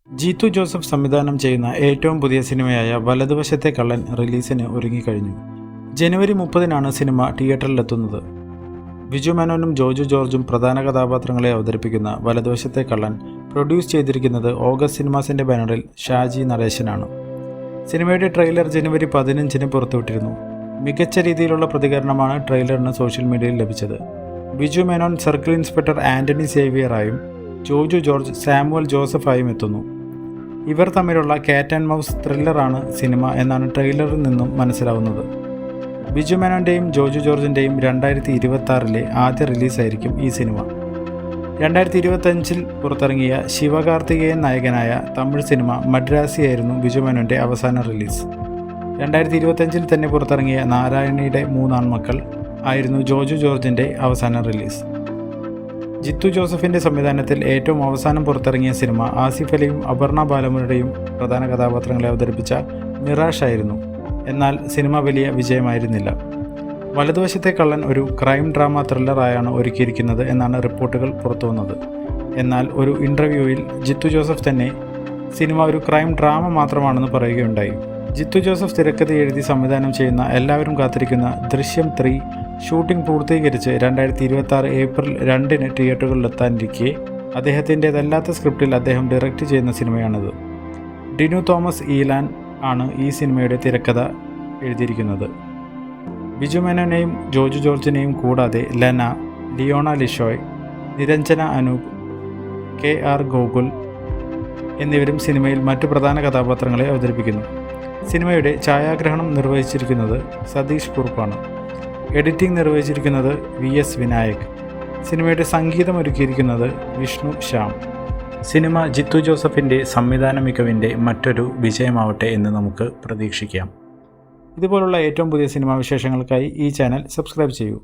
Jeethu Joseph സംവിധാനം ചെയ്യുന്ന ഏറ്റവും പുതിയ സിനിമയായ വലതുവശത്തെ കള്ളൻ റിലീസിന് ഒരുങ്ങിക്കഴിഞ്ഞു. ജനുവരി 30-നാണ് സിനിമ തിയേറ്ററിലെത്തുന്നത്. ബിജു മേനോനും ജോജു ജോർജും പ്രധാന കഥാപാത്രങ്ങളെ അവതരിപ്പിക്കുന്ന വലതുവശത്തെ കള്ളൻ പ്രൊഡ്യൂസ് ചെയ്തിരിക്കുന്നത് ഓഗസ്റ്റ് സിനിമാസിൻ്റെ ബാനറിൽ ഷാജി നരേശനാണ്. സിനിമയുടെ ട്രെയിലർ ജനുവരി 15-ന് പുറത്തുവിട്ടിരുന്നു. മികച്ച രീതിയിലുള്ള പ്രതികരണമാണ് ട്രെയിലറിന് സോഷ്യൽ മീഡിയയിൽ ലഭിച്ചത്. ബിജു മേനോൻ സർക്കിൾ ഇൻസ്പെക്ടർ ആൻ്റണി സേവിയറായും ജോജു ജോർജ് സാമുവൽ ജോസഫായും എത്തുന്നു. ഇവർ തമ്മിലുള്ള കാറ്റ് ആൻഡ് മൗസ് ത്രില്ലറാണ് സിനിമ എന്നാണ് ട്രെയിലറിൽ നിന്നും മനസ്സിലാവുന്നത്. ബിജു മേനോൻ്റെയും ജോജു ജോർജിൻ്റെയും 2026-ലെ ആദ്യ റിലീസായിരിക്കും ഈ സിനിമ. 2025-ൽ പുറത്തിറങ്ങിയ ശിവകാർത്തികേയൻ നായകനായ തമിഴ് സിനിമ മദ്രാസിയായിരുന്നു ബിജു മേനോൻ്റെ അവസാന റിലീസ്. 2025-ൽ തന്നെ പുറത്തിറങ്ങിയ നാരായണിയുടെ 3 ആൺമക്കൾ ആയിരുന്നു ജോജു ജോർജിൻ്റെ അവസാന റിലീസ്. ജിത്തു ജോസഫിൻ്റെ സംവിധാനത്തിൽ ഏറ്റവും അവസാനം പുറത്തിറങ്ങിയ സിനിമ ആസിഫ് അലിയും അപർണ ബാലമുരുടെയും പ്രധാന കഥാപാത്രങ്ങളെ അവതരിപ്പിച്ച മിറാഷ് ആയിരുന്നു. എന്നാൽ സിനിമ വലിയ വിജയമായിരുന്നില്ല. വലതുവശത്തെ കള്ളൻ ഒരു ക്രൈം ഡ്രാമ ത്രില്ലറായാണ് ഒരുക്കിയിരിക്കുന്നത് എന്നാണ് റിപ്പോർട്ടുകൾ പുറത്തുവന്നത്. എന്നാൽ ഒരു ഇൻ്റർവ്യൂവിൽ ജിത്തു ജോസഫ് തന്നെ സിനിമ ഒരു ക്രൈം ഡ്രാമ മാത്രമാണെന്ന് പറയുകയുണ്ടായി. ജിത്തു ജോസഫ് തിരക്കഥ എഴുതി സംവിധാനം ചെയ്യുന്ന എല്ലാവരും കാത്തിരിക്കുന്ന ദൃശ്യം 3 ഷൂട്ടിംഗ് പൂർത്തീകരിച്ച് 2026 ഏപ്രിൽ 2-ന് തിയേറ്ററുകളിലെത്താനിരിക്കെ അദ്ദേഹത്തിൻ്റേതല്ലാത്ത സ്ക്രിപ്റ്റിൽ അദ്ദേഹം ഡയറക്റ്റ് ചെയ്യുന്ന സിനിമയാണിത്. ഡിനു തോമസ് ഈലാൻ ആണ് ഈ സിനിമയുടെ തിരക്കഥ എഴുതിയിരിക്കുന്നത്. ബിജു മേനോനെയും ജോജു ജോർജിനെയും കൂടാതെ ലെന, ലിയോണ ലിഷോയ്, നിരഞ്ജന അനൂപ്, KR ഗോകുൽ എന്നിവരും സിനിമയിൽ മറ്റു പ്രധാന കഥാപാത്രങ്ങളെ അവതരിപ്പിക്കുന്നു. സിനിമയുടെ ഛായാഗ്രഹണം നിർവഹിച്ചിരിക്കുന്നത് സതീഷ് കുറുപ്പാണ്. എഡിറ്റിംഗ് നിർവഹിച്ചിരിക്കുന്നത് VS വിനായക്. സിനിമയുടെ സംഗീതമൊരുക്കിയിരിക്കുന്നത് വിഷ്ണു ശ്യാം. സിനിമ ജിത്തു ജോസഫിൻ്റെ സംവിധാന മികവിൻ്റെ മറ്റൊരു വിജയമാവട്ടെ എന്ന് നമുക്ക് പ്രതീക്ഷിക്കാം. ഇതുപോലുള്ള ഏറ്റവും പുതിയ സിനിമാ വിശേഷങ്ങൾക്കായി ഈ ചാനൽ സബ്സ്ക്രൈബ് ചെയ്യൂ.